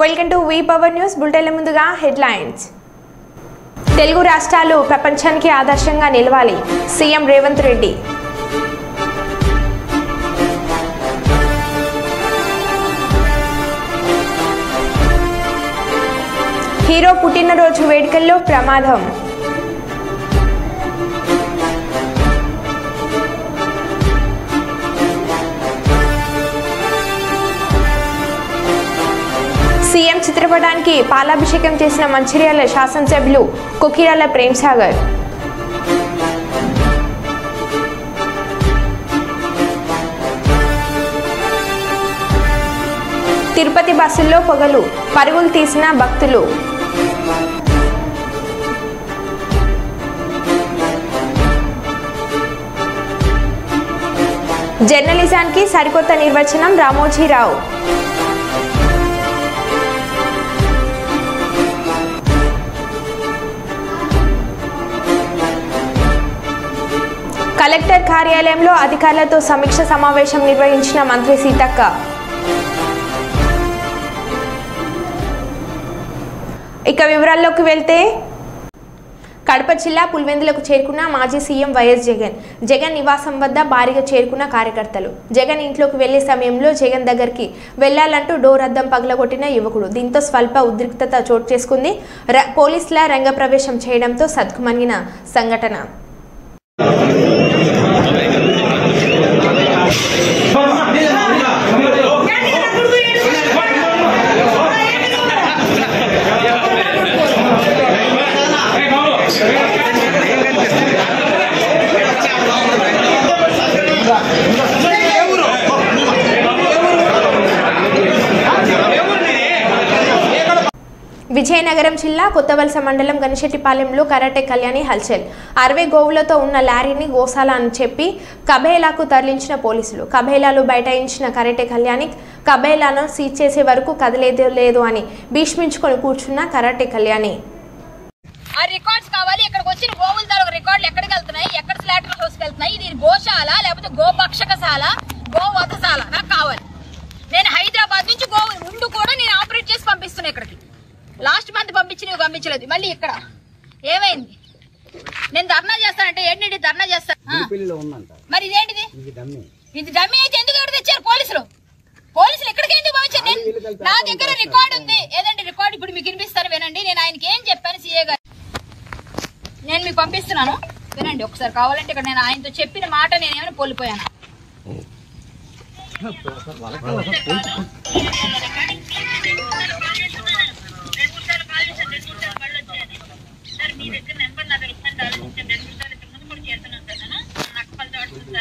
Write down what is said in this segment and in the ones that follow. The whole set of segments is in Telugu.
Welcome to V power news బులెటిన్ల ముందుగా హెడ్లైన్స్. తెలుగు రాష్ట్రాలు ప్రపంచానికి ఆదర్శంగా నిలవాలి. సీఎం రేవంత్ రెడ్డి. హీరో పుట్టినరోజు వేడుకల్లో ప్రమాదం. సీఎం చిత్రపటానికి పాలాభిషేకం చేసిన మంచిర్యాల శాసనసభ్యులు కొకిరాల ప్రేమ్సాగర్. తిరుపతి బస్సుల్లో పొగలు, పరుగులు తీసిన భక్తులు. జర్నలిజానికి సరికొత్త నిర్వచనం రామోజీరావు. కలెక్టర్ కార్యాలయంలో అధికారులతో సమీక్ష సమావేశం నిర్వహించిన మంత్రి సీతక్క. ఇక వివరాల్లోకి వెళ్తే, కడప జిల్లా పులివెందులకు చేరుకున్న మాజీ సీఎం వైఎస్ జగన్ నివాసం వద్ద భారీగా చేరుకున్న కార్యకర్తలు. జగన్ ఇంట్లోకి వెళ్లే సమయంలో జగన్ దగ్గరికి వెళ్లాలంటూ డోర్ అద్దం పగలగొట్టిన యువకుడు. దీంతో స్వల్ప ఉద్రిక్తత చోటు చేసుకుంది. పోలీసుల రంగప్రవేశం చేయడంతో సద్దుమణిగిన సంఘటన. విజయనగరం జిల్లా కొత్తవలస మండలం గనిశెట్టిపాలెంలో కరాటే కళ్యాణి హల్చల్. 60 గోవులతో ఉన్న లారీని గోశాల అని చెప్పి కబేలాకు తరలించిన పోలీసులు. కబేలాలు బైఠాయించిన కరాటే కళ్యాణి కబేలాను సీజ్ చేసే వరకు కదలేదు లేదు అని భీష్మించుకొని కూర్చున్న కరాటే కళ్యాణి. ఆ రికార్డ్స్ కావాలి. ఇక్కడికి వచ్చిన గోవుల తాలూకు రికార్డులు ఎక్కడికి వెళ్తున్నాయి, ఎక్కడ స్లాటర్ హౌస్కి వెళ్తున్నాయి, ఇది గోశాల లేకపోతే గోభక్షకశాల, గోవధశాల నాకు కావాలి. నేను హైదరాబాద్ నుంచి గోవు ఉండు కూడా నేను ఆపరేట్ చేసి పంపిస్తున్నా ఇక్కడికి. లాస్ట్ మంత్ పంపించలేదు. మళ్ళీ ఇక్కడ ఏమైంది? నేను ధర్నా చేస్తానంటే ఏంటి ధర్నా చేస్తాను? మరి ఇదేంటిది? ఇది డమ్మీ అయితే ఎందుకు ఎవరు తెచ్చారు పోలీసులు ఎక్కడికి ఎందుకు పంపించారు? నా దగ్గర రికార్డు ఉంది. ఏదంటే రికార్డు ఇప్పుడు మీకు వినిపిస్తాను వినండి. నేను ఆయనకి ఏం చెప్పాను సీఏ గారు, నేను మీకు పంపిస్తున్నాను వినండి ఒకసారి. కావాలంటే ఇక్కడ నేను ఆయనతో చెప్పిన మాట నేను ఏమైనా కోల్పోయాను. మీ దగ్గర నెంబర్ నా దగ్గర ఆలోచించాను. 2 నిమిషాలు ముందు కూడా చేస్తున్నాను నక్కపల్లి దాడుతుంది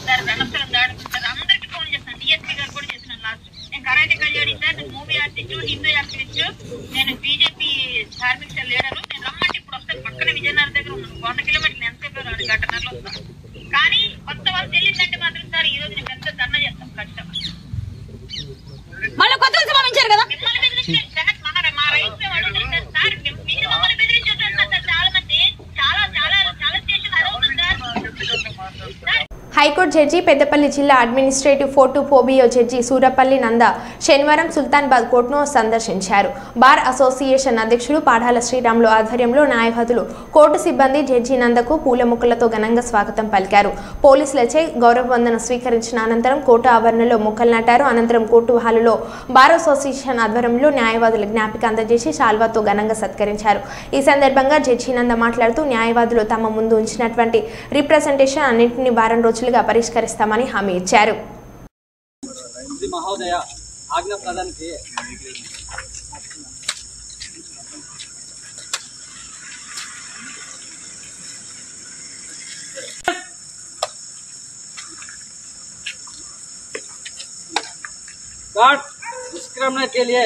సార్ రణస్థలం దాడుతుంది సార్, అందరికి ఫోన్ చేస్తాను. డిఎస్పీ గారు కూడా చేస్తున్నాను. లాస్ట్ నేను కరాటే కళ్యాణి సార్, నేను మూవీ ఆర్టిస్ట్, హిందూ యాక్టివిస్ట్, నేను బీజేపీ ధార్మిక లీడరు. నేను రమ్మంటే ఇప్పుడు వస్తాను. పక్కన విజయనగరం దగ్గర ఉన్నాను. 100 కిలోమీటర్లు ఎంతసేపు 2 గంటన్నరలో వస్తాను. కానీ కొత్త వాళ్ళు తెలియదంటే మాత్రం సార్ ఈ రోజు నేను ఎంత ధర్నా చేస్తాం ఖచ్చితంగా. మళ్ళీ కొత్త వాళ్ళు పంపించారు కదా మిమ్మల్ని బెదిరించారు. మా రైతు వాళ్ళు సార్ మీరు మమ్మల్ని బెదిరించారు సార్. చాలా మంది చాలా స్టేషన్ అదవుతుంది సార్. హైకోర్టు జడ్జి పెద్దపల్లి జిల్లా administrative portfolio judge Surapalli Nanda శనివారం సుల్తాన్బాద్ కోర్టును సందర్శించారు. బార్ అసోసియేషన్ అధ్యక్షుడు పాఠాల శ్రీరాములు ఆధ్వర్యంలో న్యాయవాదులు, కోర్టు సిబ్బంది జడ్జి నందకు పూల మొక్కలతో ఘనంగా స్వాగతం పలికారు. పోలీసులచే గౌరవ వందనం స్వీకరించిన అనంతరం కోర్టు ఆవరణలో మొక్కలు నాటారు. అనంతరం కోర్టు హాలులో బార్ అసోసియేషన్ ఆధ్వర్యంలో న్యాయవాదుల జ్ఞాపిక అందజేసి శాల్వాతో ఘనంగా సత్కరించారు. ఈ సందర్భంగా జడ్జి నంద మాట్లాడుతూ న్యాయవాదులు తమ ముందు ఉంచినటువంటి రిప్రజెంటేషన్ అన్నింటినీ వారం రోజులుగా పరిష్కరిస్తామని హామీ ఇచ్చారు. गार्ड निष्क्रमण के लिए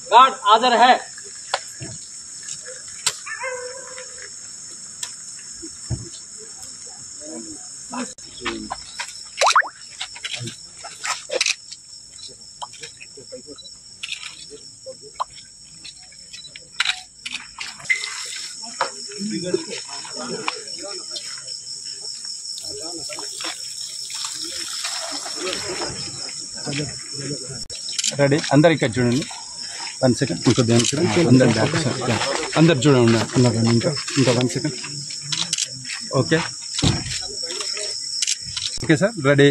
गार्ड हाजिर है। రెడీ అందరు ఇక్కడ చూడండి. 1 సెకండ్ ఇంకో ధ్యానం అందరు చూడండి ఇంకా 1 second. Okay okay sir, ready.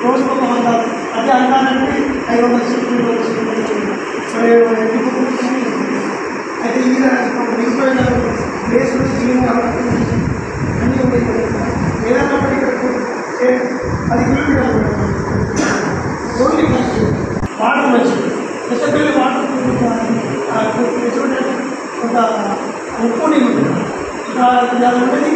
రోజుకు 100 అదే అన్నానంటే 500 అయితే ఈయన మిగిలిపోయిన ప్లేస్లో అన్నీ ఏదైనా 10 కిలోమీటర్లు ఓన్లీ వాటర్ మంచిది ఎస్ఎల్లి వాటర్ కొంత ఉప్పు నీళ్ళు దాని ఉండేది.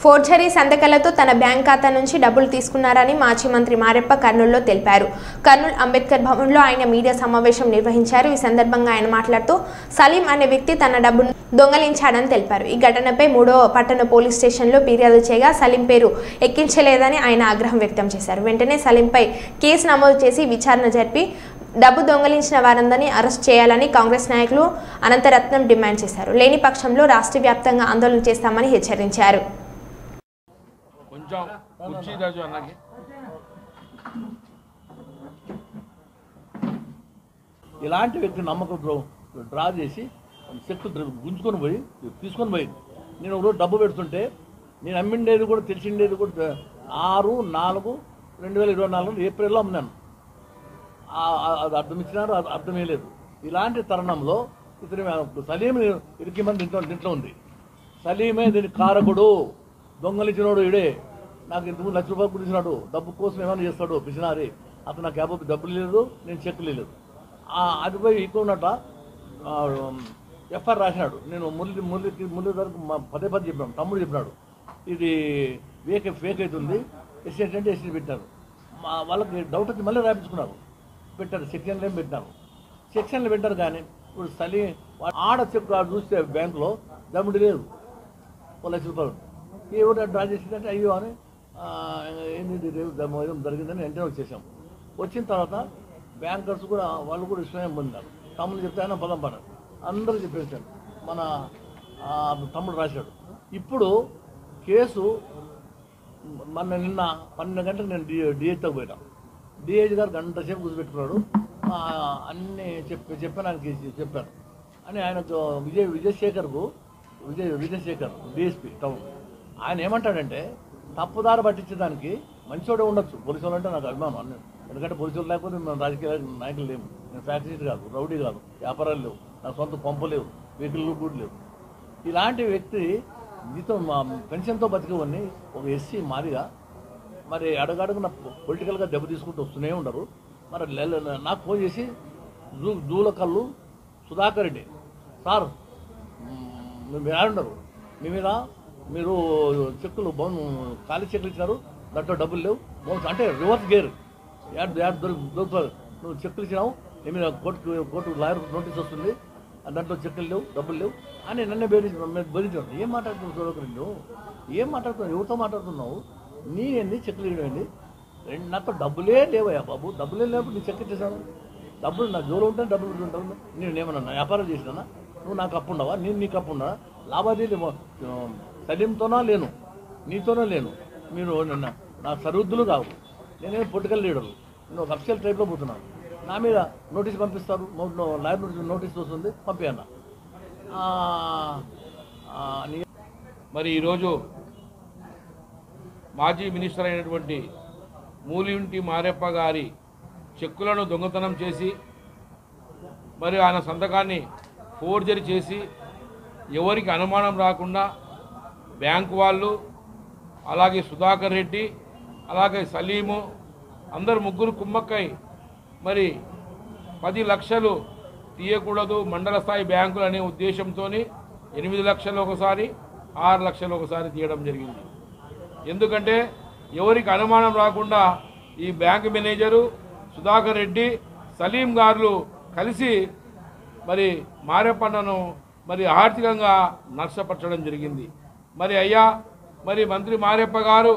ఫోర్జరీ సంతకాలతో తన బ్యాంక్ ఖాతా నుంచి డబ్బులు తీసుకున్నారని మాజీ మంత్రి మారెప్ప కర్నూలులో తెలిపారు. కర్నూలు అంబేద్కర్ భవన్లో ఆయన మీడియా సమావేశం నిర్వహించారు. ఈ సందర్భంగా ఆయన మాట్లాడుతూ సలీం అనే వ్యక్తి తన డబ్బును దొంగలించాడని తెలిపారు. ఈ ఘటనపై 3వ పట్టణ పోలీస్ స్టేషన్లో ఫిర్యాదు చేయగా సలీం పేరు ఎక్కించలేదని ఆయన ఆగ్రహం వ్యక్తం చేశారు. వెంటనే సలీంపై కేసు నమోదు చేసి విచారణ జరిపి డబ్బు దొంగలించిన వారందరినీ అరెస్ట్ చేయాలని కాంగ్రెస్ నాయకులు అనంతరత్నం డిమాండ్ చేశారు. లేని పక్షంలో రాష్ట్ర వ్యాప్తంగా ఆందోళన చేస్తామని హెచ్చరించారు. ఇలాంటి వ్యక్తి నమ్మకం డ్రా చేసి చెక్ గుంజుకొని పోయి తీసుకొని పోయి నేను ఒకరోజు డబ్బు పెడుతుంటే నేను అమ్మిండేది కూడా తెలిసిండేది కూడా 6/4/2024 ఏప్రిల్లో అమ్మినాను. అది అర్థం ఇచ్చినారు, అర్థమే లేదు. ఇలాంటి తరుణంలో ఇతని సలీం ఇరికి మంది దీంట్లో ఉంది. సలీమే దీనికి కారకుడు, దొంగలిచ్చినోడు ఇడే. నాకు ఇంతకుముందు ₹1,00,000 గురించినాడు, డబ్బు కోసం ఏమైనా చేస్తాడు పిసినారి. అతను నాకు యాభై డబ్బులు లేదు, నేను చెక్కులు లేదు. అది పోయి ఎక్కువ ఉన్నట్ట ఎఫ్ఐఆర్ రాసినాడు. నేను మురళి వరకు పదే చెప్పాను, తమ్ముడు చెప్పినాడు ఇది ఫేక్ అవుతుంది, ఎస్టేట్ అంటే ఎస్టేట్ పెట్టారు. వాళ్ళకి డౌట్ వచ్చి మళ్ళీ రాయించుకున్నారు, పెట్టారు సెక్షన్లు ఏం పెట్టినారు, సెక్షన్లు పెట్టారు. కానీ ఇప్పుడు సలీం ఆడ చెక్ చూస్తే బ్యాంకులో డబ్బులు లేదు, ₹1,00,000. ఎవరు డ్రా చేసిందంటే అయ్యో అని ఏంటి జరిగిందని వెంటనే వచ్చేసాం. వచ్చిన తర్వాత బ్యాంకర్స్ కూడా వాళ్ళు కూడా విషయం పొందారు. తమ్ముడు చెప్తే ఆయన పదం పడారు, అందరూ చెప్పేశారు. మన తమ్ముడు రాశాడు. ఇప్పుడు కేసు నిన్న 12 గంటలకు నేను డిహెచ్తో పోయినా. డిహెచ్ గారు గంట సేపు కూర్చోబెట్టుకున్నాడు. అన్నీ చెప్పాను ఆయనకి చెప్పాను అని ఆయనకు విజయశేఖర్ డిఎస్పీ టౌన్ ఆయన ఏమంటాడంటే తప్పుదారి పట్టించేదానికి మంచోడే ఉండొచ్చు. పోలీసు వాళ్ళు అంటే నాకు అభిమానం అన్నీ, ఎందుకంటే పోలీసులు లేకపోతే మేము రాజకీయ నాయకులు లేము. నేను ఫ్యాక్టరీ కాదు, రౌడీ కాదు, వ్యాపారాలు లేవు, నాకు సొంత పంపు లేవు, వెహికల్ కూడా లేవు. ఇలాంటి వ్యక్తి జీతం పెన్షన్తో బతికేవన్నీ ఒక ఎస్సీ మాదిగా మరి అడుగడుగున పొలిటికల్గా దెబ్బ తీసుకుంటూ వస్తూనే ఉండరు. మరి నాకు ఫోన్ చేసి దూలకల్లు సుధాకర్ రెడ్డి సార్ మీరు ఆడున్నారు, మీ మీద మీరు చెక్కులు ఖాళీ చెక్కులు ఇచ్చినారు, దాంట్లో డబ్బులు లేవు, అంటే రివర్స్ గేర్ దొరుకుతారు, నువ్వు చెక్కులు ఇచ్చినావు, నీ మీద కోర్టు లాయర్ నోటీస్ వస్తుంది, దాంట్లో చెక్కులు లేవు, డబ్బులు లేవు అని నన్నే బెదిరించారు. ఏం మాట్లాడుతున్నావు సుధాకర్ రెడ్డి, ఏం మాట్లాడుతున్నావు, ఎవరితో మాట్లాడుతున్నావు, నేనేంది చెక్కులు ఇవ్వండి, నాతో డబ్బులే లేవయ్యా బాబు, డబ్బులే లేవు, నీ చెక్ ఇచ్చేసాను, డబ్బులు నా జోలు ఉంటే డబ్బులు ఉంటాను, నేను ఏమన్నా వ్యాపారం చేసినా, నువ్వు నాకు అప్పు ఉండవా, నేను నీకు అప్పు ఉండవా, లావాదేవీ సలీంతోనా లేను, నీతోనే లేను, మీరు నా సరిహద్దులు కావు, నేనేం పొలిటికల్ లీడరు, నేను ఒక అఫిషియల్ టైప్లో పోతున్నాను, నా మీద నోటీస్ పంపిస్తారు, లాయర్ నోటీస్ వస్తుంది, పంపించన్నా. మరి ఈరోజు మాజీ మినిస్టర్ అయినటువంటి మూలింటి మారెప్ప గారి చెక్కులను దొంగతనం చేసి మరి ఆయన సంతకాన్ని ఫోర్జరీ చేసి ఎవరికి అనుమానం రాకుండా బ్యాంకు వాళ్ళు, అలాగే సుధాకర్ రెడ్డి, అలాగే సలీము అందరు ముగ్గురు కుమ్మక్కై మరి 10 లక్షలు తీయకూడదు మండల స్థాయి బ్యాంకులు అనే ఉద్దేశంతో 8 లక్షలు ఒకసారి, 6 లక్షలు ఒకసారి తీయడం జరిగింది. ఎందుకంటే ఎవరికి అనుమానం రాకుండా ఈ బ్యాంకు మేనేజరు సుధాకర్ రెడ్డి, సలీం గారు కలిసి మరి మారెప్పన్నను మరి ఆర్థికంగా నష్టపరచడం జరిగింది. మరి అయ్యా మరి మంత్రి మారెప్ప గారు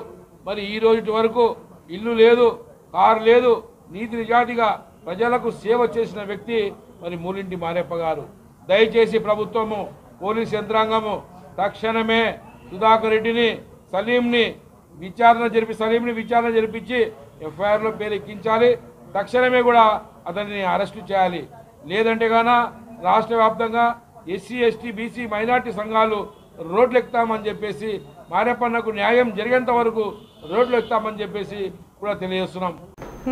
మరి ఈ రోజు వరకు ఇల్లు లేదు, కారు లేదు, నీతి నిజాతిగా ప్రజలకు సేవ చేసిన వ్యక్తి మరి మూలింటి మారెప్ప గారు. దయచేసి ప్రభుత్వము, పోలీస్ యంత్రాంగము తక్షణమే సుధాకర్ రెడ్డిని, సలీంని విచారణ జరిపించి ఎఫ్ఐఆర్లో పేరు ఎక్కించాలి. తక్షణమే కూడా అతన్ని అరెస్టు చేయాలి. లేదంటే గాన రాష్ట్ర వ్యాప్తంగా ఎస్సీ, ఎస్టీ, బీసీ, మైనార్టీ సంఘాలు రోడ్లు ఎక్కుతామని చెప్పేసి, మారెప్పన్నకు న్యాయం జరిగేంత వరకు రోడ్లు ఎక్కుతామని చెప్పేసి కూడా తెలియజేస్తున్నాం.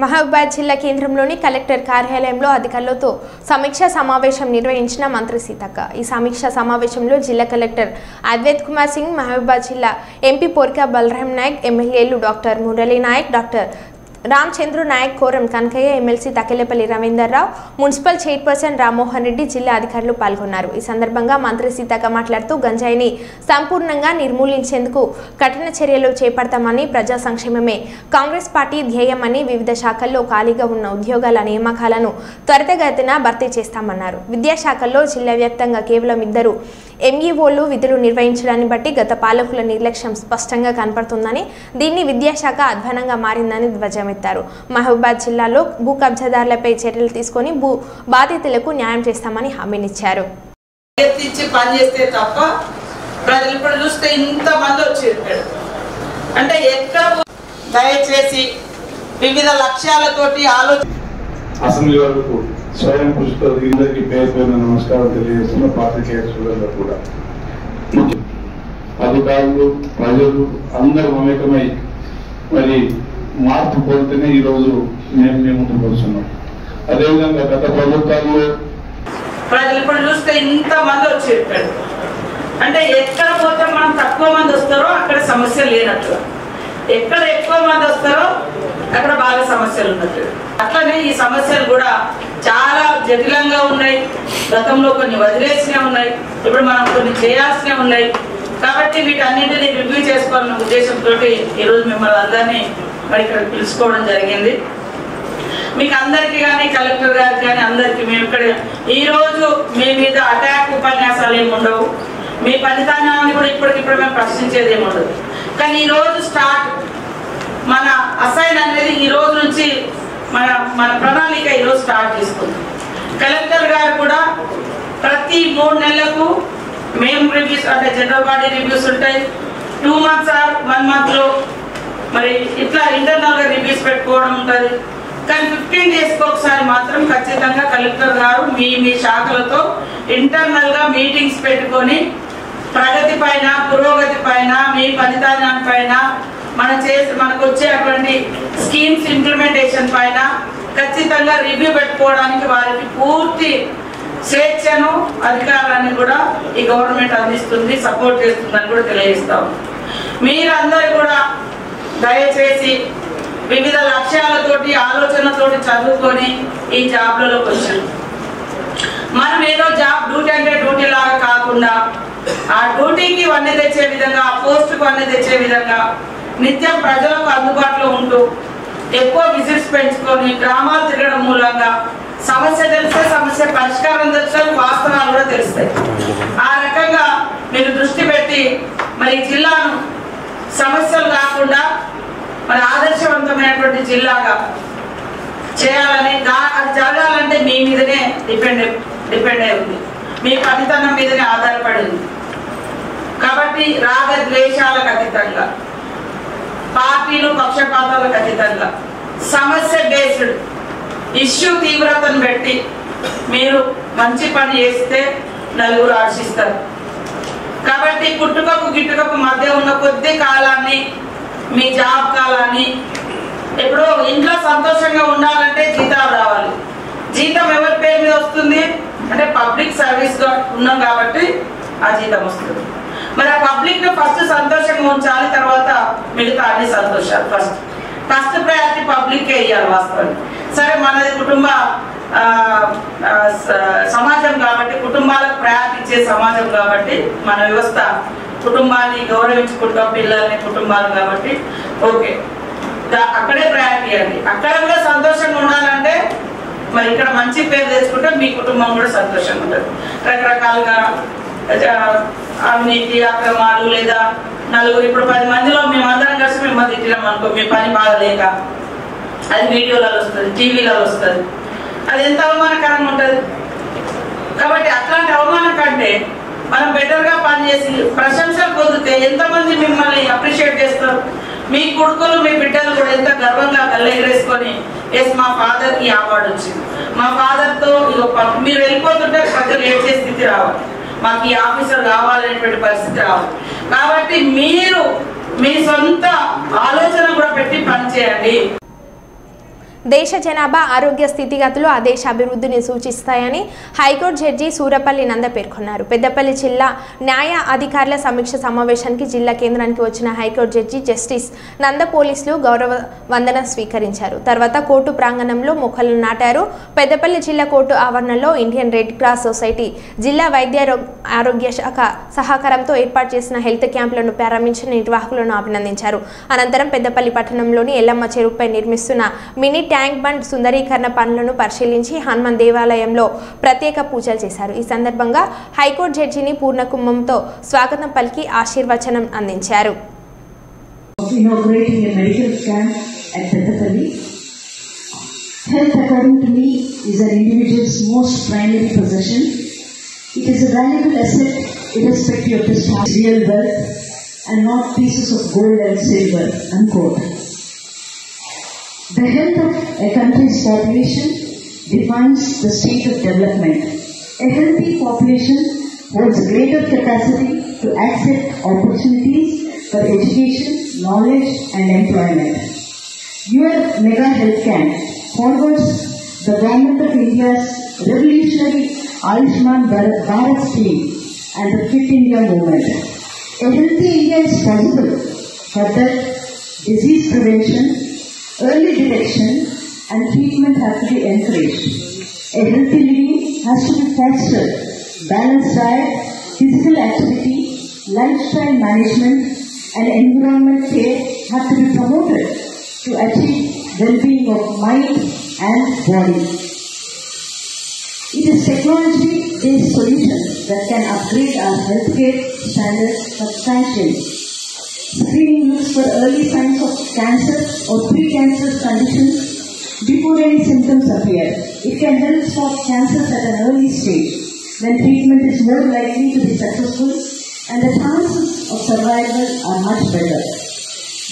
మహబూబాద్ జిల్లా కేంద్రంలోని కలెక్టర్ కార్యాలయంలో అధికారులతో సమీక్షా సమావేశం నిర్వహించిన మంత్రి సీతక్క. ఈ సమీక్షా సమావేశంలో జిల్లా కలెక్టర్ అద్వైత్ కుమార్ సింగ్, మహబూబాద్ జిల్లా ఎంపీ పోర్కా బలరాం నాయక్, ఎమ్మెల్యేలు doctor Murali Naik, doctor Ramachandru Naik, Koram Kanakaiah, MLC Takellapalli Ravinder Rao, municipal chairperson Rammohan Reddy, జిల్లా అధికారులు పాల్గొన్నారు. ఈ సందర్భంగా మంత్రి సీతక్క మాట్లాడుతూ గంజాయిని సంపూర్ణంగా నిర్మూలించేందుకు కఠిన చర్యలు చేపడతామని, ప్రజా సంక్షేమమే కాంగ్రెస్ పార్టీ ధ్యేయమని, వివిధ శాఖల్లో ఖాళీగా ఉన్న ఉద్యోగాల నియామకాలను త్వరితగతిన భర్తీ చేస్తామన్నారు. విద్యాశాఖల్లో జిల్లా వ్యాప్తంగా కేవలం 2 ఎంఈఓలు విధులు నిర్వహించడాన్ని బట్టి గత పాలకుల నిర్లక్ష్యం స్పష్టంగా కనపడుతుందని, దీన్ని విద్యాశాఖ అధ్వానంగా మారిందని ధ్వజమెత్తారు. మహబూబాద్ జిల్లాలో భూ కబ్జాదారులపై చర్యలు తీసుకొని భూ బాధితులకు న్యాయం చేస్తామని హామీనిచ్చారు. పనిచేస్తే తప్ప ప్రజలు ఇప్పుడు చూస్తే ఇంతమంది వచ్చారు అంటే ఎక్కడ దయచేసి వివిధ లక్ష్యాలతోటి అసెంబ్లీ వరకు స్వయం కృషితో అందరికీ పేరు పేరున నమస్కారం తెలియజేస్తున్న పాత్రికేయ సోదరులకు కూడా, అధికారులు, ప్రజలు అందరూ మమేకమై మరి మార్పు కోరితేనే ఈరోజు మేము ముందుకు వస్తున్నాం. అదేవిధంగా గత ప్రభుత్వాల్లో ప్రజలు ఇప్పుడు చూస్తే ఇంతమంది వచ్చారు అంటే ఎక్కడ పోతే మనం తక్కువ మంది వస్తారో అక్కడ సమస్య లేనట్లు, ఎక్కడ ఎక్కువ మంది వస్తారో అక్కడ బాగా సమస్యలు ఉన్నట్టు. అట్లనే ఈ సమస్యలు కూడా చాలా జటిలంగా ఉన్నాయి. గతంలో కొన్ని వదిలేసినవి ఉన్నాయి, ఇప్పుడు మనం కొన్ని చేయాల్సినవి ఉన్నాయి. కాబట్టి వీటన్నింటినీ రివ్యూ చేసుకోవాలన్న ఉద్దేశంతో ఈరోజు మిమ్మల్ని అందరినీ మరి ఇక్కడ పిలుచుకోవడం జరిగింది. మీకు అందరికీ కానీ, కలెక్టర్ గారికి కానీ అందరికీ మేము ఇక్కడ ఈరోజు మీ మీద అటాక్ ఉపన్యాసాలు ఏమి ఉండవు, మీ ఫలితాన్ని కూడా ఇప్పటికిప్పుడు మేము ప్రశ్నించేది ఏమి ఉండదు. కానీ ఈరోజు స్టార్ట్ మన అసైన్ అనేది ఈ రోజు నుంచి మన ప్రణాళిక ఈరోజు స్టార్ట్ చేసుకుంది. కలెక్టర్ గారు కూడా ప్రతి 3 నెలలకు మేము రివ్యూస్ అంటే జనరల్ బాడీ రివ్యూస్ ఉంటాయి, 2 months ఆర్ 1 month లో మరి ఇట్లా ఇంటర్నల్ గా రివ్యూస్ పెట్టుకోవడం ఉంటుంది. కానీ 15 days ఒకసారి మాత్రం ఖచ్చితంగా కలెక్టర్ గారు మీ శాఖలతో ఇంటర్నల్ గా మీటింగ్స్ పెట్టుకొని ప్రగతి పైన, పురోగతి పైన, మీ ఫలితాన్ని పైన, మనకు వచ్చేటువంటి స్కీమ్స్ ఇంప్లిమెంటేషన్ పైన ఖచ్చితంగా రివ్యూ పెట్టుకోవడానికి వారికి పూర్తి స్వేచ్ఛను, అధికారాన్ని కూడా ఈ గవర్నమెంట్ అందిస్తుంది, సపోర్ట్ చేస్తుందని కూడా తెలియజేస్తాం. మీరందరూ కూడా దయచేసి వివిధ లక్ష్యాలతోటి, ఆలోచనతోటి చదువుకొని ఈ జాబ్లలోకి వచ్చారు. మనం ఏదో జాబ్ డ్యూటీ అంటే డ్యూటీ లాగా కాకుండా ఆ డ్యూటీకి వన్నీ తెచ్చే విధంగా, ఆ పోస్టుకు వన్నీ తెచ్చే విధంగా నిత్యం ప్రజలకు అందుబాటులో ఉంటూ ఎక్కువ విజిట్స్ పెంచుకొని గ్రామాలు తిరగడం మూలంగా సమస్య తెలిస్తే సమస్య పరిష్కారం తెలిస్తే వాస్తవాలు కూడా తెలుస్తాయి. ఆ రకంగా మీరు దృష్టి పెట్టి మరి జిల్లాను సమస్యలు కాకుండా మరి ఆదర్శవంతమైనటువంటి జిల్లాగా చేయాలని, అది జరగాలంటే మీ మీదనే డిపెండ్ అయి ఉంది, మీ పనితనం మీదనే ఆధారపడి ఉంది. కాబట్టి రాగ ద్వేషాలకు అతీతంగా, పార్టీలు పక్షపాతాలకు అతీతంగా సమస్య బేస్డ్ ఇష్యూ తీవ్రతను బట్టి మీరు మంచి పని చేస్తే నలుగురు ఆశిస్తారు. కాబట్టి పుట్టుకకు గిట్టుకకు మధ్య ఉన్న కొద్ది కాలాన్ని, మీ జాబ్ కాలాన్ని, ఇప్పుడు ఇంట్లో సంతోషంగా ఉండాలంటే జీతాలు రావాలి. జీతం ఎవరి పేరు మీద వస్తుంది అంటే పబ్లిక్ సర్వీస్ గా ఉన్నాం కాబట్టి ఆ జీతం వస్తుంది. మరి ఆ పబ్లిక్ ను ఫస్ట్ సంతోషంగా ఉంచాలి, తర్వాత మిగతా అన్ని సంతోషాలు. ఫస్ట్ ప్రయారిటీ పబ్లిక్ ఇవ్వాలి వాస్తవానికి. సరే మనది కుటుంబ సమాజం కాబట్టి, కుటుంబాలకు ప్రయారిటీ ఇచ్చే సమాజం కాబట్టి మన వ్యవస్థ కుటుంబాన్ని గౌరవించుకుంటాం, పిల్లల్ని, కుటుంబాలు కాబట్టి ఓకే అక్కడే ప్రయారిటీ ఇవ్వండి. అక్కడ కూడా సంతోషంగా ఉండాలంటే మరి ఇక్కడ మంచి పేరు తెచ్చుకుంటే మీ కుటుంబం కూడా సంతోషంగా ఉంటుంది. రకరకాలుగా అవినీతి, అక్రమాలు లేదా నలుగురు ఇప్పుడు 10 మందిలో మేమందరం కలిసి మిమ్మల్ని తిట్టినాం అనుకో, మీ పని బాగలేక, అది వీడియోలలో వస్తుంది, టీవీలలో వస్తుంది, అది ఎంత అవమానకరంగా ఉంటుంది. కాబట్టి అట్లాంటి అవమానం కంటే మనం బెటర్గా పనిచేసి ప్రశంసలు పొందితే ఎంతమంది మిమ్మల్ని అప్రిషియేట్ చేస్తారు. మీ కొడుకులు మీ బిడ్డలు కూడా ఎంత గర్వంగా గల్లెగరేసుకొని ఎస్ మా ఫాదర్కి అవార్డు వచ్చింది, మా ఫాదర్తో మీరు వెళ్ళిపోతుంటే ప్రజలు ఏడ్చే స్థితి రావాలి, మాకు ఈ ఆఫీసర్ కావాలనేటువంటి పరిస్థితి రావాలి. కాబట్టి మీరు మీ సొంత ఆలోచన కూడా పెట్టి పనిచేయండి. దేశ జనాభా ఆరోగ్య స్థితిగతులు ఆ దేశ అభివృద్ధిని సూచిస్తాయని హైకోర్టు జడ్జి సూరపల్లి నంద పేర్కొన్నారు. పెద్దపల్లి జిల్లా న్యాయ అధికారుల సమీక్ష సమావేశానికి జిల్లా కేంద్రానికి వచ్చిన హైకోర్టు జడ్జి జస్టిస్ నంద పోలీసులు గౌరవ వందన స్వీకరించారు. తర్వాత కోర్టు ప్రాంగణంలో మొక్కలు నాటారు. పెద్దపల్లి జిల్లా కోర్టు ఆవరణలో ఇండియన్ రెడ్ క్రాస్ సొసైటీ, జిల్లా వైద్య ఆరోగ్య శాఖ సహకారంతో ఏర్పాటు చేసిన హెల్త్ క్యాంపులను ప్రారంభించిన నిర్వాహకులను అభినందించారు. అనంతరం పెద్దపల్లి పట్టణంలోని ఎల్లమ్మ చెరువుపై నిర్మిస్తున్న మినీ ట్యాంక్ బండ్ సుందరీకరణ పనులను పరిశీలించి హనుమాన్ దేవాలయంలో ప్రత్యేక పూజలు చేశారు. ఈ సందర్భంగా హైకోర్టు జడ్జిని పూర్ణ కుంభంతో స్వాగతం పలికి ఆశీర్వచనం అందించారు. Health, according to me, is an individual's most primary possession. It is a valuable asset irrespective of the real wealth and not pieces of gold and silver, unquote. The health of a country's population defines the state of development. A healthy population holds greater capacity to accept opportunities for education, knowledge and employment. Your mega health camp forwards the Government of India's revolutionary Ayushman Bharat scheme and the Fit India movement. A healthy India is possible, for that disease prevention, early detection and treatment have to be encouraged. A healthy living has to be fostered. Balanced diet, physical activity, lifestyle management and environment care have to be promoted to achieve well-being of mind and body. It is technology-based solutions that can upgrade our healthcare standards substantially. Screening looks for early signs of cancer or pre-cancerous conditions before any symptoms appear. It can help stop cancers at an early stage, when treatment is more likely to be successful and the chances of survival are much better.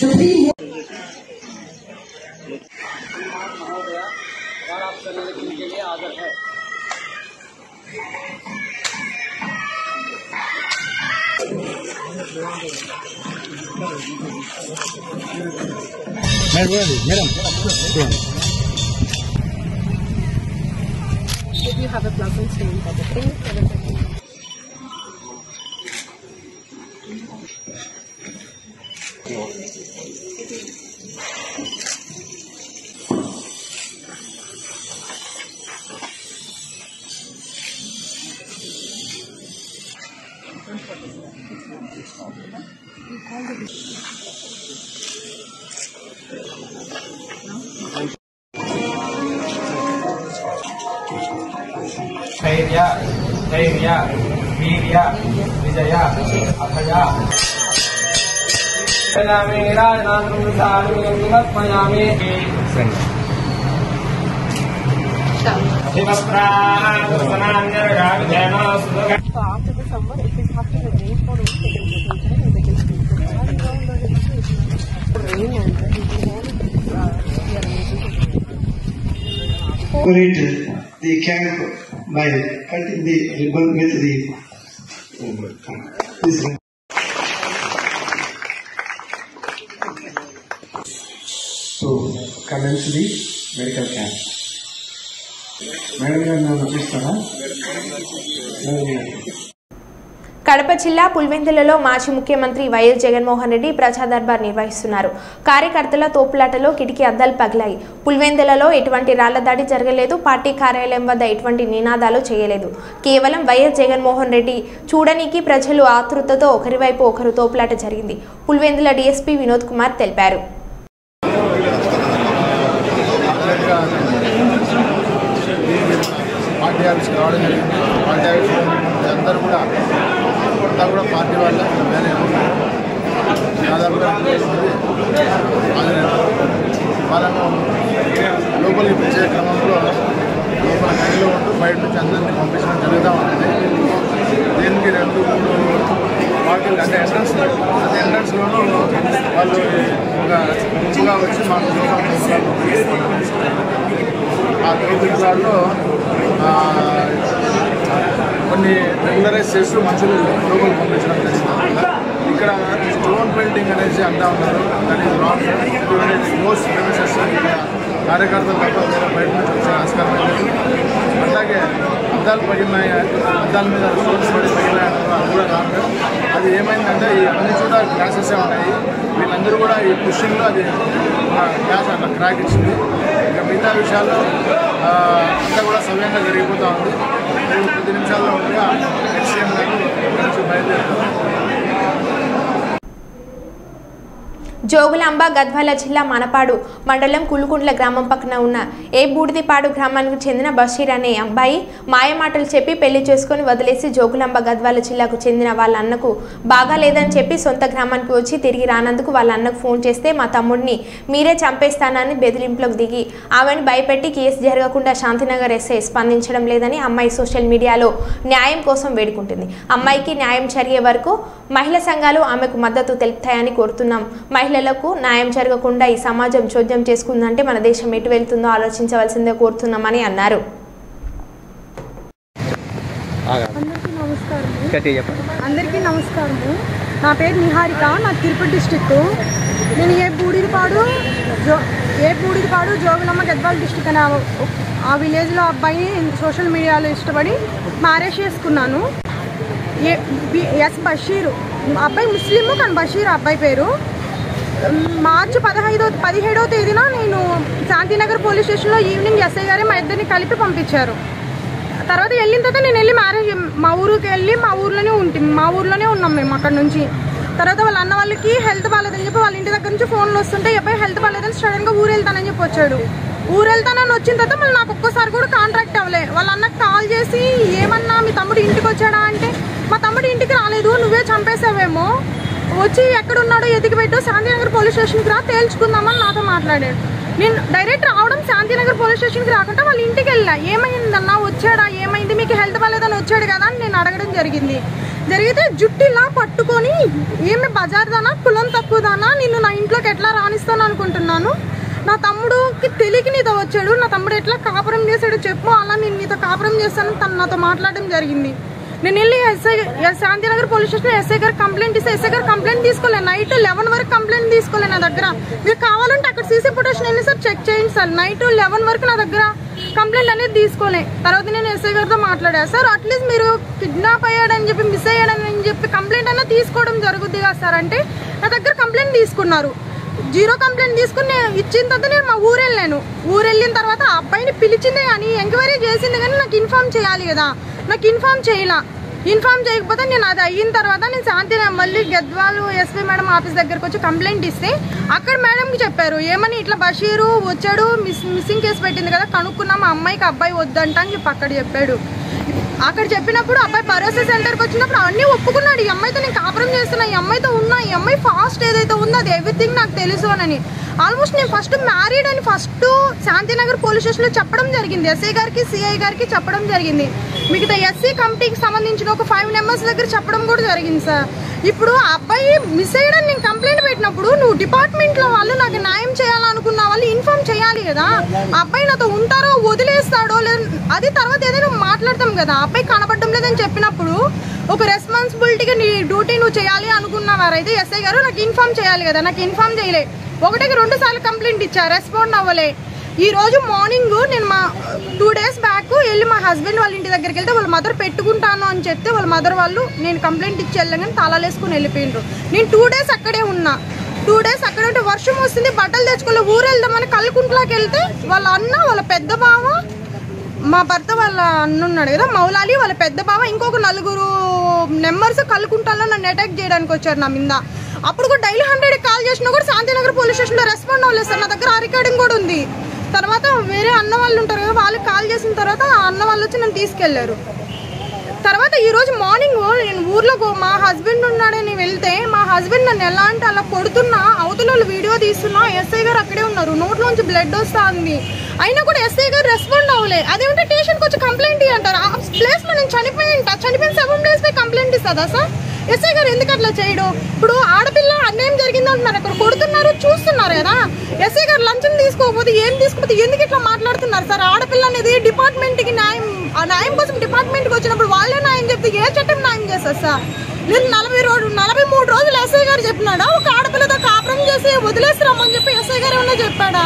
The three Madam. If you have a pleasant stay in Better. धैर्य वीर्य विजय अभय So after the summer, if it's after the rainfall, they can rain and decorated the camp by cutting the ribbon with the this. So commence the medical camp. Madam, Kadapa జిల్లా పులివెందులలో మాజీ ముఖ్యమంత్రి వైఎస్ జగన్మోహన్ రెడ్డి ప్రజా దర్బార్ నిర్వహిస్తున్నారు. కార్యకర్తల తోపులాటలో కిటికీ అద్దాలు పగిలాయి. పులివెందులలో ఎటువంటి రాళ్ల దాడి జరగలేదు. పార్టీ కార్యాలయం వద్ద ఎటువంటి నినాదాలు చేయలేదు. కేవలం వైఎస్ జగన్మోహన్ రెడ్డి చూడనీకి ప్రజలు ఆతృతతో ఒకరివైపు ఒకరు తోపులాట జరిగింది. పులివెందుల డీఎస్పీ వినోద్ కుమార్ తెలిపారు. పార్టీ ఆఫీస్కి రావడం జరిగింది. పార్టీ ఆఫీస్ అందరూ కూడా అంతా కూడా పార్టీ వాళ్ళే వేరే దూరంగా లోపలికి పిలిచే క్రమంలో లోపల గదిలో ఉంటూ బయట నుంచి అందరినీ పంపించడం జరుగుతూ ఉంటుంది. దీనికి 2-3 వాకిల్ అంటే ఎంట్రన్స్లోనూ వాళ్ళు ఒక గుంపుగా వచ్చి మాకు ఆ దోపిడీలో కొన్ని రెగ్యులరైజ్ చేస్తూ మనుషులు లోపలికి పంపించడం జరిగింది. ఇక్కడ స్టోన్ పెయింటింగ్ అనేసి అంటూ ఉన్నారు. కానీ మోస్ట్ ప్రెమిసెస్ కార్యకర్తలు తప్ప వేరే బయట నుంచి వచ్చే ఆస్కారం లేదు. అలాగే అద్దాలు పగిలినాయి, అద్దాల మీద స్టోన్స్ పడి పగిలినాయి అది కూడా కాదు. అది ఏమైందంటే ఈ అన్ని చోట గ్లాసెసే ఉన్నాయి. వీళ్ళందరూ కూడా ఈ పుషింగ్లో అది గ్లాస్ అట్లా క్రాక్ ఇచ్చింది. ఇంకా మిగతా విషయాలు అంతా కూడా సవ్యంగా జరిగిపోతూ ఉంది. 10 నిమిషాల్లో ఉండగా ఎక్స్ఎం గారు ఇక్కడ నుంచి బయలుదేరుతారు. జోగులాంబ గద్వాల జిల్లా మనపాడు మండలం కులుకుంట్ల గ్రామం పక్కన ఉన్న బూడిదిపాడు గ్రామానికి చెందిన బషీర్ అనే అబ్బాయి మాయమాటలు చెప్పి పెళ్లి చేసుకుని వదిలేసి జోగులాంబ గద్వాల జిల్లాకు చెందిన వాళ్ళ అన్నకు బాగాలేదని చెప్పి సొంత గ్రామానికి వచ్చి తిరిగి రానందుకు వాళ్ళ అన్నకు ఫోన్ చేస్తే మా తమ్ముడిని మీరే చంపేస్తానని బెదిరింపులకు దిగి ఆమెను భయపెట్టి కేసు జరగకుండా శాంతినగర్ ఎస్ఐ స్పందించడం లేదని అమ్మాయి సోషల్ మీడియాలో న్యాయం కోసం వేడుకుంటుంది. అమ్మాయికి న్యాయం జరిగే వరకు మహిళా సంఘాలు ఆమెకు మద్దతు తెలుపుతాయని కోరుతున్నాం. మహిళలకు న్యాయం జరగకుండా ఈ సమాజం చోద్యం చేసుకుందంటే మన దేశం ఎటు వెళ్తుందో ఆలోచించవలసిందే కోరుతున్నామని అన్నారు. అందరికీ నమస్కారము. నా పేరు నిహారిక, నా తిరుపతి డిస్టిక్. నేను ఏ బూడిదిపాడు జోగులాంబ గద్వాల డిస్టిక్ అనే ఆ విలేజ్లో అబ్బాయిని సోషల్ మీడియాలో ఇష్టపడి మ్యారేజ్ చేసుకున్నాను. ఎస్ బషీరు అబ్బాయి ముస్లిము, కానీ బషీర్ అబ్బాయి పేరు. మార్చి 17వ తేదీన నేను శాంతినగర్ పోలీస్ స్టేషన్లో ఈవినింగ్ ఎస్ఐ గారే మా ఇద్దరిని కలిపి పంపించారు. తర్వాత వెళ్ళిన తర్వాత నేను వెళ్ళి మ్యారేజ్ మా ఊరికి వెళ్ళి మా ఊర్లోనే ఉన్నాం మేము అక్కడ నుంచి. తర్వాత వాళ్ళ అన్న వాళ్ళకి హెల్త్ బాగాలేదని చెప్పి వాళ్ళ ఇంటి దగ్గర నుంచి ఫోన్లు వస్తుంటే అబ్బాయి హెల్త్ బాగాలేదని సడన్గా ఊరు వెళ్తానని చెప్పి వచ్చాడు. ఊరు వెళ్తానని వచ్చిన తర్వాత మళ్ళీ నాకు ఒక్కసారి కూడా కాంట్రాక్ట్ అవ్వలే. వాళ్ళ అన్నకు కాల్ చేసి ఏమన్నా మీ తమ్ముడు ఇంటికి వచ్చాడా అంటే మా తమ్ముడు ఇంటికి రాలేదు, నువ్వే చంపేసావేమో, వచ్చి ఎక్కడున్నాడో ఎదిగి పెట్టు, శాంతినగర్ పోలీస్ స్టేషన్కి రా తేల్చుకుందామని నాతో మాట్లాడాడు. నేను డైరెక్ట్ రావడం శాంతినగర్ పోలీస్ స్టేషన్కి రాకుండా వాళ్ళ ఇంటికి వెళ్ళా. ఏమైందన్నా, వచ్చాడా, ఏమైంది, మీకు హెల్త్ బాగాలేదని వచ్చాడు కదా అని నేను అడగడం జరిగితే జుట్టిలా పట్టుకొని ఏమి బజార్దానా, కులం తక్కువదానా, నిన్ను నా ఇంట్లోకి ఎట్లా రాణిస్తాను అనుకుంటున్నాను, నా తమ్ముడుకి తెలియక నీతో వచ్చాడు, నా తమ్ముడు ఎట్లా కాపురం చేశాడు చెప్పు, అలా నేను నీతో కాపురం చేస్తాను తను నాతో మాట్లాడడం జరిగింది. నేను వెళ్ళి శాంతినగర్ పోలీస్ స్టేషన్ ఎస్ఐ గారు కంప్లైంట్ ఇస్తే ఎస్ఐ గారు కంప్లైంట్ తీసుకోలేదు. నైట్ 11 వరకు కంప్లైంట్ తీసుకోలేదు నా దగ్గర. మీరు కావాలంటే అక్కడ సీసీ ఫుటేజ్ వెళ్ళి సార్ చెక్ చేయండి సార్. నైట్ 11 వరకు నా దగ్గర కంప్లైంట్ అనేది తీసుకోలే. తర్వాత నేను ఎస్ఐ గారితో మాట్లాడా, సార్ అట్లీస్ట్ మీరు కిడ్నాప్ అయ్యాడని చెప్పి మిస్ అయ్యాడని చెప్పి కంప్లైంట్ అయినా తీసుకోవడం జరుగుద్ది కదా సార్ అంటే నా దగ్గర కంప్లైంట్ తీసుకున్నారు. 0 కంప్లైంట్ తీసుకుని ఇచ్చిన తర్వాత నేను మా ఊరు వెళ్ళాను. ఊరు వెళ్ళిన తర్వాత ఆ అబ్బాయిని పిలిచిందే కానీ ఎంక్వైరీ చేసింది కానీ నాకు ఇన్ఫార్మ్ చేయాలి కదా, నాకు ఇన్ఫార్మ్ చేయకపోతే నేను అది అయిన తర్వాత నేను శాంతినగర్ మళ్ళీ గద్వాలు ఎస్పీ మేడం ఆఫీస్ దగ్గరకు వచ్చి కంప్లైంట్ ఇస్తే అక్కడ మేడంకి చెప్పారు ఏమని, ఇట్లా బషీరు వచ్చాడు మిస్సింగ్ కేసు పెట్టింది కదా కనుక్కున్నాం, ఆ అమ్మాయికి అబ్బాయి వద్దంట అని చెప్పి అక్కడ చెప్పాడు. అక్కడ చెప్పినప్పుడు అబ్బాయి భరోసా సెంటర్కి వచ్చినప్పుడు అన్నీ ఒప్పుకున్నాడు. ఈ అమ్మాయితో నేను కాపురం చేస్తున్నా, ఈ అమ్మాయితో ఉన్నా, ఈ అమ్మాయి ఫాస్ట్ ఏదైతే ఉందో అది ఎవ్రీథింగ్ నాకు తెలుసు అని. ఆల్మోస్ట్ నేను ఫస్ట్ మ్యారీడ్ అని శాంతినగర్ పోలీస్ స్టేషన్లో చెప్పడం జరిగింది. ఎస్ఐ గారికి సిఐ గారికి చెప్పడం జరిగింది. మిగతా ఎస్సీ కమిటీకి సంబంధించిన ఒక 5 మెంబర్స్ దగ్గర చెప్పడం కూడా జరిగింది సార్. ఇప్పుడు ఆ అబ్బాయి మిస్ అయ్యడానికి నేను కంప్లైంట్ పెట్టినప్పుడు నువ్వు డిపార్ట్మెంట్లో వాళ్ళు నాకు న్యాయం చేయాలనుకున్న వాళ్ళు ఇన్ఫార్మ్ చేయాలి కదా. ఆ అబ్బాయి నాతో ఉంటారో వదిలేస్తాడో లేదు అది తర్వాత ఏదైనా మాట్లాడతాం కదా. ఆ అబ్బాయి కనపడడం లేదని చెప్పినప్పుడు ఒక రెస్పాన్సిబిలిటీగా నీ డ్యూటీ నువ్వు చేయాలి అనుకున్నవారైతే ఎస్ఐ గారు నాకు ఇన్ఫార్మ్ చేయాలి కదా. నాకు ఇన్ఫార్మ్ చేయలే. 1-2 సార్లు కంప్లైంట్ ఇచ్చా, రెస్పాండ్ అవ్వలే. ఈ రోజు మార్నింగ్ నేను 2 days బ్యాక్ వెళ్ళి మా హస్బెండ్ వాళ్ళ ఇంటి దగ్గరికి వెళ్తే వాళ్ళ మదర్ పెట్టుకుంటాను అని చెప్తే వాళ్ళ మదర్ వాళ్ళు నేను కంప్లైంట్ ఇచ్చి వెళ్ళగానే తాళాలు వేసుకుని వెళ్ళిపోయిండ్రు. నేను 2 days అక్కడే ఉన్నా. 2 days అక్కడే ఉంటే వర్షం వస్తుంది, బట్టలు తెచ్చుకోలే, ఊరు వెళ్దామని కల్లుకుంట్లోకి వెళ్తే వాళ్ళ అన్న, వాళ్ళ పెద్ద బావ, మా భర్త వాళ్ళ అన్న ఉన్నాడు కదా మౌలాలి, వాళ్ళ పెద్ద బావ, ఇంకొక 4 మెంబర్స్ కల్లుకుంటాలో నన్ను అటాక్ చేయడానికి వచ్చారు నా మీద. అప్పుడు కూడా డైలీ 100 కాల్ చేసినా కూడా శాంతినగర్ పోలీస్ స్టేషన్లో రెస్పాండ్ అవ్వలేదు సార్. నా దగ్గర ఆ రికార్డింగ్ కూడా ఉంది. తర్వాత వేరే అన్న వాళ్ళు ఉంటారు కదా వాళ్ళకి కాల్ చేసిన తర్వాత ఆ అన్న వాళ్ళు వచ్చి నన్ను తీసుకెళ్లారు. తర్వాత ఈరోజు మార్నింగ్ నేను ఊర్లో మా హస్బెండ్ ఉన్నాడని వెళ్తే మా హస్బెండ్ నన్ను ఎలా అంటే అలా కొడుతున్నా, అవతల వీడియో తీస్తున్నా, ఎస్ఐ గారు అక్కడే ఉన్నారు, నోట్లోంచి బ్లడ్ వస్తుంది, అయినా కూడా ఎస్ఐ గారు రెస్పాండ్ అవ్వలే. అదేమంటే స్టేషన్కి వచ్చి కంప్లైంట్ అంటారు. ఆ ప్లేస్లో నేను చనిపోయిన 7 days పై కంప్లైంట్ ఇస్తుందా సార్? ఎస్ఐ గారు ఎందుకు అట్లా చేయడు? ఇప్పుడు ఆడపిల్ల అన్యాయం జరిగింది అంటున్నారు, అక్కడ కొడుతున్నారు, చూస్తున్నారు కదా. ఎస్ఐ గారు లంచం తీసుకోకపోతే ఏం తీసుకోకపోతే ఎందుకు ఇట్లా మాట్లాడుతున్నారు సార్? ఆడపిల్ల అనేది డిపార్ట్మెంట్కి న్యాయం కోసం డిపార్ట్మెంట్కి వచ్చినప్పుడు వాళ్ళే న్యాయం చెప్తే ఏ చట్టం న్యాయం చేస్తారు సార్? నేను 43 రోజులు ఎస్ఐ గారు చెప్పినాడా ఒక ఆడపిల్లతో కాపురం చేసి వదిలేస్తామని చెప్పి ఎస్ఐ గారు ఏమన్నా చెప్పాడా?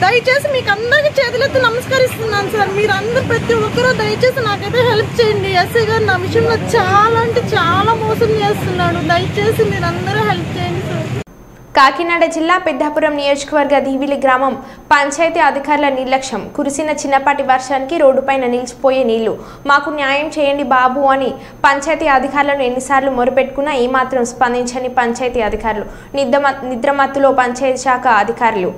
దయచేసి మీకు అందరికీ చేతులెత్తి నమస్కరిస్తున్నాను సార్. మీరు అందరూ ప్రతి ఒక్కరూ దయచేసి నాకైతే హెల్ప్ చేయండి. ఎస్ఐ గారు నా విషయంలో చాలా అంటే చాలా మోసం చేస్తున్నాడు. దయచేసి మీరు అందరూ హెల్ప్ చేయండి సార్. కాకినాడ జిల్లా పెద్దాపురం నియోజకవర్గ దీవిలి గ్రామం పంచాయతీ అధికారుల నిర్లక్ష్యం. కురిసిన చిన్నపాటి వర్షానికి రోడ్డుపైన నిలిచిపోయే నీళ్లు. మాకు న్యాయం చేయండి బాబు అని పంచాయతీ అధికారులను ఎన్నిసార్లు మొరపెట్టుకున్నా ఏమాత్రం స్పందించని పంచాయతీ అధికారులు. నిద్రమత్తులో పంచాయతీ శాఖ అధికారులు.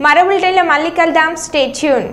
మరో బులెటిన్లో మళ్ళీ కలుద్దాం. Stay tune.